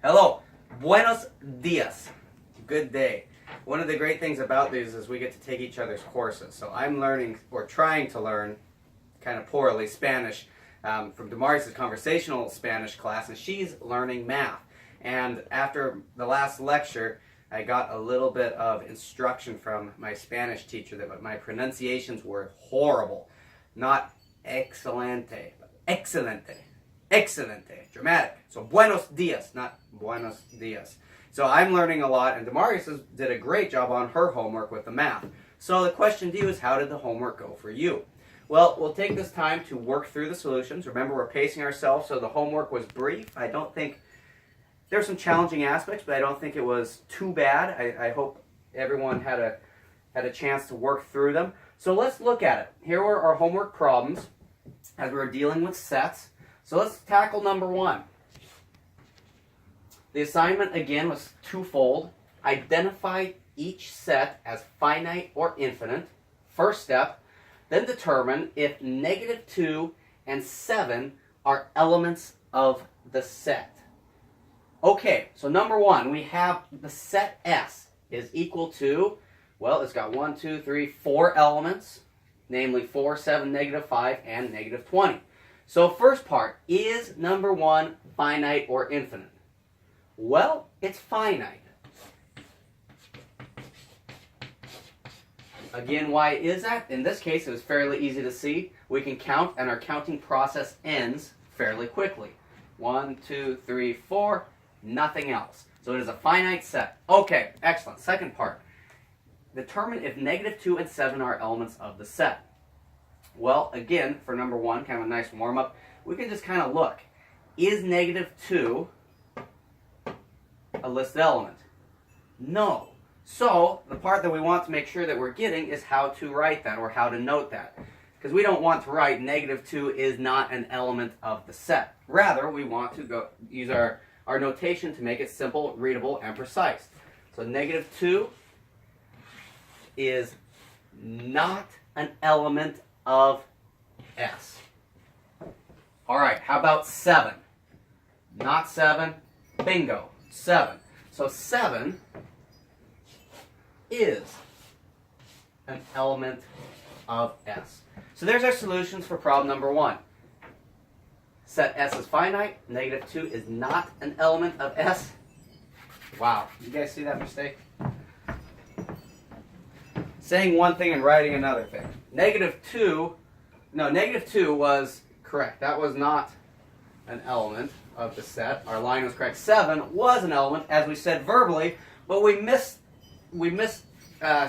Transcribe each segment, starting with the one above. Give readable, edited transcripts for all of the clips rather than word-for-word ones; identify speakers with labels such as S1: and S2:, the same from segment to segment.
S1: Hello, buenos dias, good day. One of the great things about these is we get to take each other's courses. So I'm learning, or trying to learn, kind of poorly, Spanish from Damaris's conversational Spanish class, and she's learning math. And after the last lecture, I got a little bit of instruction from my Spanish teacher that my pronunciations were horrible. Not excelente, but excelente. Excelente, dramatic. So buenos dias, not buenos dias. So I'm learning a lot, and Damaris did a great job on her homework with the math. So the question to you is, how did the homework go for you? Well, we'll take this time to work through the solutions. Remember, we're pacing ourselves, so the homework was brief. I don't think there's some challenging aspects, but I don't think it was too bad. I hope everyone had a chance to work through them. So let's look at it. Here were our homework problems as we were dealing with sets. So let's tackle number one. The assignment, again, was twofold. Identify each set as finite or infinite, first step. Then determine if -2 and 7 are elements of the set. Okay, so number one, we have the set S is equal to, well, it's got 1, 2, 3, 4 elements, namely 4, 7, -5, and -20. So first part, is number one finite or infinite? Well, it's finite. Again, why is that? In this case, it was fairly easy to see. We can count, and our counting process ends fairly quickly. 1, 2, 3, 4, nothing else. So it is a finite set. Okay, excellent. Second part, determine if -2 and 7 are elements of the set. Well, again, for number one, kind of a nice warm-up, we can just kind of look. Is -2 a listed element? No. So, the part that we want to make sure that we're getting is how to write that, or how to note that. Because we don't want to write -2 is not an element of the set. Rather, we want to use our notation to make it simple, readable, and precise. So, -2 is not an element of S. All right, how about 7? Not 7, bingo, 7. So 7 is an element of S. So there's our solutions for problem number one. Set S is finite, -2 is not an element of S. Wow, you guys see that mistake? Saying one thing and writing another thing. -2 was correct. That was not an element of the set. Our line was correct. 7 was an element, as we said verbally, but we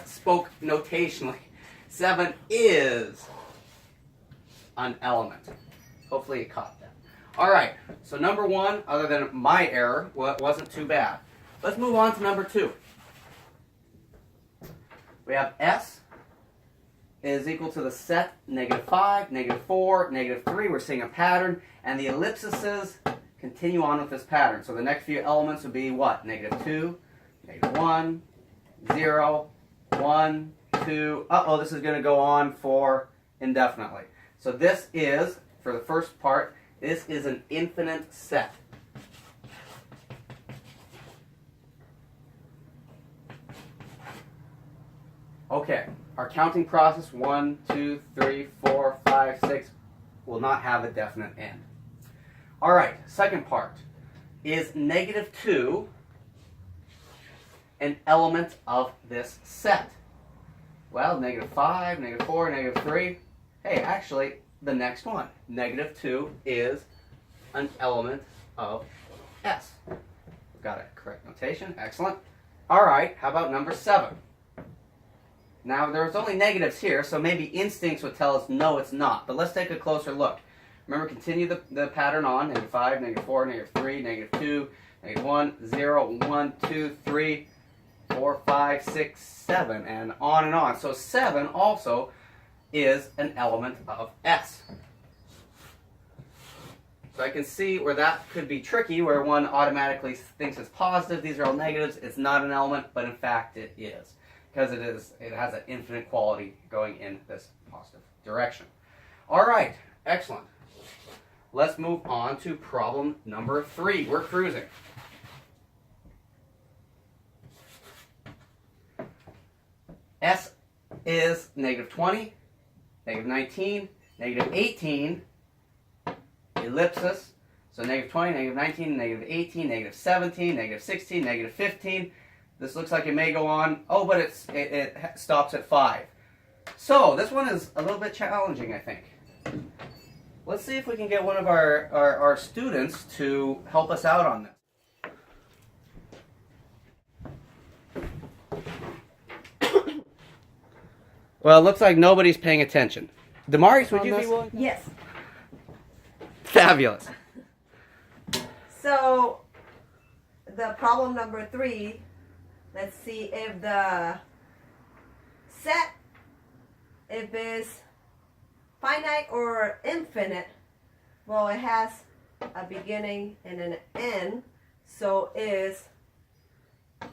S1: spoke notationally. 7 is an element. Hopefully you caught that. All right, so number one, other than my error, wasn't too bad. Let's move on to number two. We have S is equal to the set -5, -4, -3. We're seeing a pattern, and the ellipses continue on with this pattern. So the next few elements would be what? -2, -1, 0, 1, 2. Uh-oh, this is going to go on for indefinitely. So this is, for the first part, this is an infinite set. Okay, our counting process, 1, 2, 3, 4, 5, 6, will not have a definite end. All right, second part. Is -2 an element of this set? Well, -5, -4, -3. Hey, actually, the next one. -2 is an element of S. We've got a correct notation. Excellent. All right, how about number 7? Now, there's only negatives here, so maybe instincts would tell us no, it's not. But let's take a closer look. Remember, continue the pattern on. -5, -4, -3, -2, -1, 0, 1, 2, 3, 4, 5, 6, 7, and on and on. So 7 also is an element of S. So I can see where that could be tricky, where one automatically thinks it's positive. These are all negatives. It's not an element, but in fact it is. Because it has an infinite quality going in this positive direction. All right, excellent. Let's move on to problem number 3. We're cruising. S is negative 20, negative 19, negative 18, ellipsis. So negative 20, negative 19, negative 18, negative 17, negative 16, negative 15. This looks like it may go on. Oh, but it stops at 5. So this one is a little bit challenging, I think. Let's see if we can get one of our students to help us out on this. Well, it looks like nobody's paying attention. Damaris, would you be willing?
S2: Yes.
S1: Fabulous.
S2: So, the problem number 3, let's see if the set, if it's finite or infinite. Well, it has a beginning and an end, so is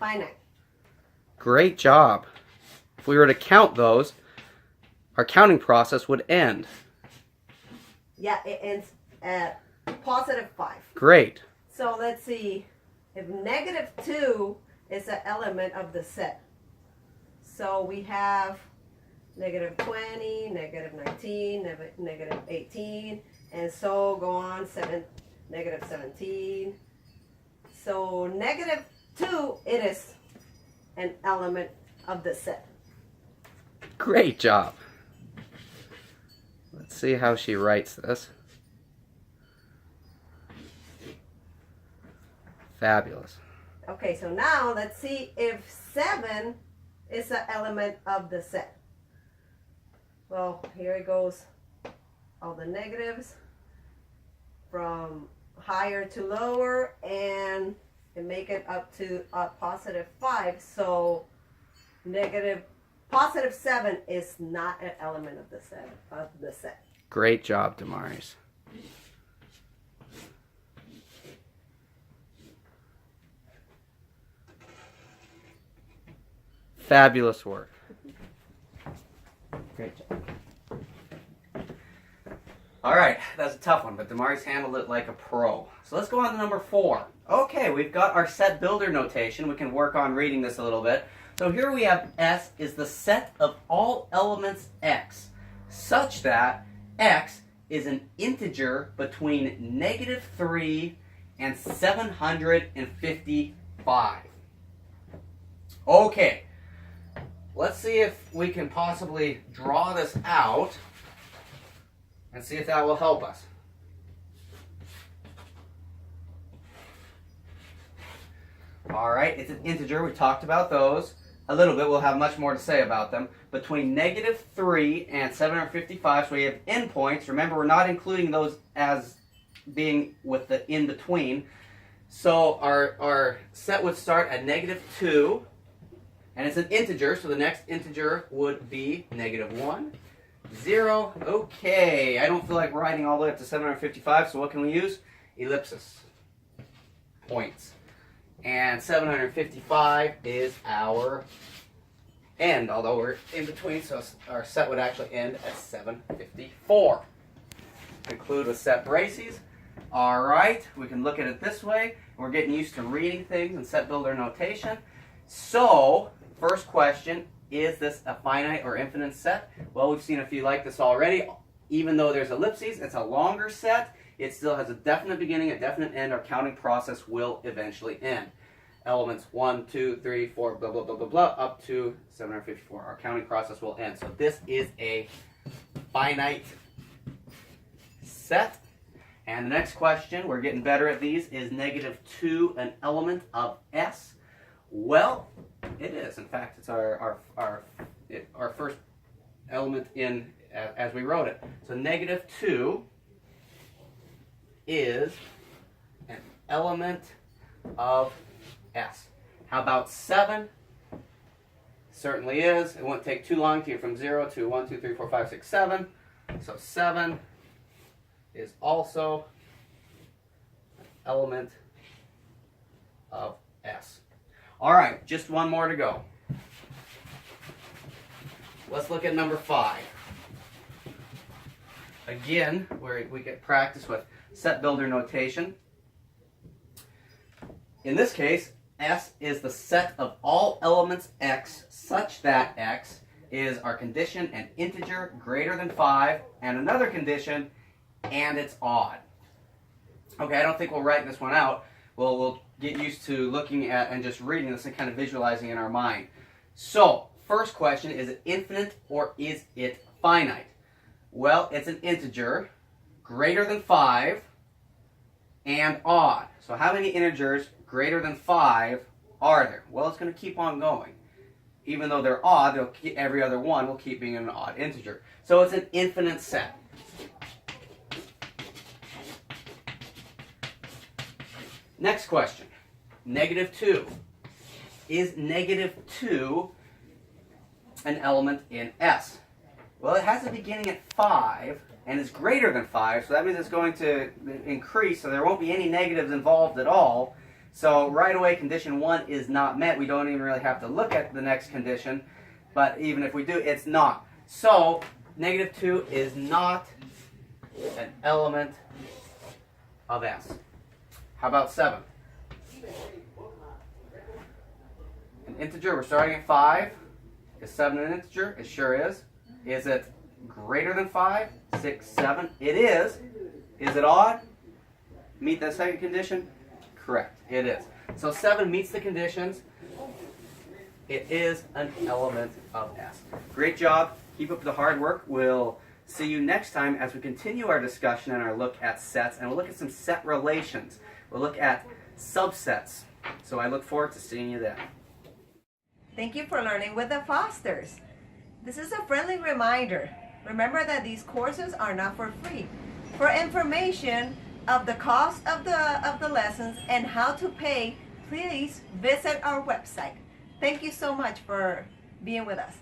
S2: finite.
S1: Great job. If we were to count those, our counting process would end.
S2: Yeah, it ends at positive 5.
S1: Great.
S2: So let's see if negative 2 is an element of the set. So we have negative 20, negative 19, negative 18, and so go on, negative 17. So negative 2, it is an element of the set.
S1: Great job. Let's see how she writes this. Fabulous.
S2: Okay, so now let's see if 7 is an element of the set. Well, here it goes, all the negatives from higher to lower, and make it up to a positive 5. So positive 7 is not an element of the set.
S1: Great job, Damaris. Fabulous work. Great job. All right, that's a tough one, but Damaris handled it like a pro. So let's go on to number 4. Okay, we've got our set builder notation. We can work on reading this a little bit. So here we have S is the set of all elements X, such that X is an integer between negative 3 and 755. Okay, let's see if we can possibly draw this out and see if that will help us. All right, it's an integer. We talked about those a little bit. We'll have much more to say about them. Between negative 3 and 755, so we have endpoints. Remember, we're not including those as being with the in between. So our set would start at negative 2, and it's an integer, so the next integer would be negative 1, 0. Okay, I don't feel like writing all the way up to 755, so what can we use? Ellipsis. Points. And 755 is our end, although we're in between, so our set would actually end at 754. Conclude with set braces. All right, we can look at it this way. We're getting used to reading things in set builder notation. So, first question, is this a finite or infinite set? Well, we've seen a few like this already. Even though there's ellipses, it's a longer set. It still has a definite beginning, a definite end. Our counting process will eventually end. Elements 1, 2, 3, 4, blah, blah, blah, blah, blah, up to 754. Our counting process will end. So this is a finite set. And the next question, we're getting better at these, is negative 2 an element of S? Well, it is. In fact, it's our first element in as we wrote it. So negative 2 is an element of S. How about 7? Certainly is. It won't take too long to get from 0 to 1, 2, 3, 4, 5, 6, 7. So 7 is also an element of S. All right, just one more to go. Let's look at number 5. Again, where we get practice with set builder notation. In this case, S is the set of all elements x such that x is our condition an integer greater than 5 and another condition and it's odd. Okay, I don't think we'll write this one out. We'll get used to looking at and just reading this and kind of visualizing in our mind. So, first question, is it infinite or is it finite? Well, it's an integer greater than 5 and odd. So how many integers greater than 5 are there? Well, it's going to keep on going. Even though they're odd, every other one will keep being an odd integer. So it's an infinite set. Next question. -2. Is -2 an element in S? Well, it has a beginning at 5 and is greater than 5, so that means it's going to increase, so there won't be any negatives involved at all. So right away, condition 1 is not met. We don't even really have to look at the next condition, but even if we do, it's not. So -2 is not an element of S. How about 7? An integer, we're starting at 5. Is 7 an integer? It sure is. Is it greater than 5? 6, 7. It is. Is it odd? Meet the second condition? Correct. It is. So 7 meets the conditions. It is an element of S. Great job. Keep up the hard work. We'll see you next time as we continue our discussion and our look at sets, and we'll look at some set relations. We'll look at subsets. So I look forward to seeing you then.
S2: Thank you for learning with the Fosters. This is a friendly reminder. Remember that these courses are not for free. For information of the cost of the lessons and how to pay, please visit our website. Thank you so much for being with us.